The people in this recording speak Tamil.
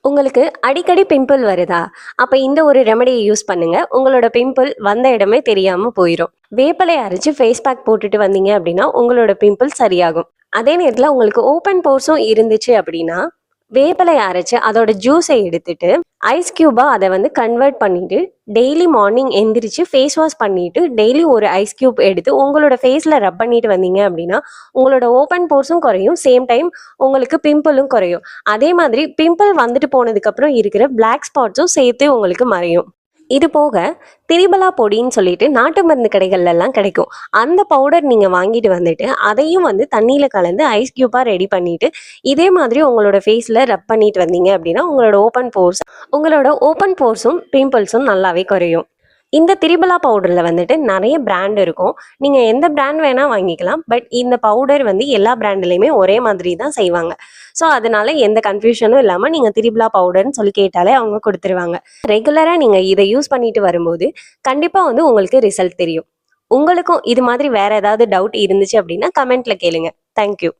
உங்களுக்கு அடிக்கடி பிம்பிள் வருதா? அப்ப இந்த ஒரு ரெமெடியை யூஸ் பண்ணுங்க. உங்களோட பிம்பிள் வந்த இடமே தெரியாம போயிரும். வேப்பிலை அரைச்சு ஃபேஸ் பேக் போட்டுட்டு வந்தீங்க அப்படின்னா, உங்களோட பிம்பிள் சரியாகும். அதே நேரத்துல உங்களுக்கு ஓப்பன் போர்ஸும் இருந்துச்சு அப்படின்னா, வேப்பிலை அரைச்சு அதோட ஜூஸை எடுத்துட்டு, ஐஸ் கியூபா அத வந்து கன்வெர்ட் பண்ணிட்டு, டெய்லி மார்னிங் எந்திரிச்சு ஃபேஸ் வாஷ் பண்ணிட்டு, டெய்லி ஒரு ஐஸ் கியூப் எடுத்து உங்களோட ஃபேஸ்ல ரப் பண்ணிட்டு வந்தீங்க அப்படின்னா, உங்களோட ஓப்பன் போர்ஸும் குறையும். சேம் டைம் உங்களுக்கு பிம்பிளும் குறையும். அதே மாதிரி பிம்பிள் வந்துட்டு போனதுக்கப்புறம் இருக்கிற பிளாக் ஸ்பாட்ஸும் சேர்த்து உங்களுக்கு மறையும். இது போக திரிபலா பொடின்னு சொல்லிட்டு நாட்டு மருந்து கடைகள்ல எல்லாம் கிடைக்கும். அந்த பவுடர் நீங்க வாங்கிட்டு வந்துட்டு அதையும் வந்து தண்ணியில கலந்து ஐஸ் கியூபா ரெடி பண்ணிட்டு இதே மாதிரி உங்களோட ஃபேஸ்ல ரப் பண்ணிட்டு வந்தீங்க அப்படின்னா உங்களோட ஓப்பன் போர்ஸும் பிம்பிள்ஸும் நல்லாவே குறையும். இந்த திரிபலா பவுடர்ல வந்துட்டு நிறைய பிராண்ட் இருக்கும். நீங்க எந்த பிராண்ட் வேணா வாங்கிக்கலாம். பட் இந்த பவுடர் வந்து எல்லா பிராண்ட்லயுமே ஒரே மாதிரி தான் செய்வாங்க. ஸோ அதனால எந்த கன்ஃபியூஷனும் இல்லாம நீங்க திரிபலா பவுடர்னு சொல்லி கேட்டாலே அவங்க கொடுத்துருவாங்க. ரெகுலரா நீங்க இதை யூஸ் பண்ணிட்டு வரும்போது கண்டிப்பா வந்து உங்களுக்கு ரிசல்ட் தெரியும். உங்களுக்கும் இது மாதிரி வேற ஏதாவது டவுட் இருந்துச்சு அப்படின்னா கமெண்ட்ல கேளுங்க. தேங்க்யூ.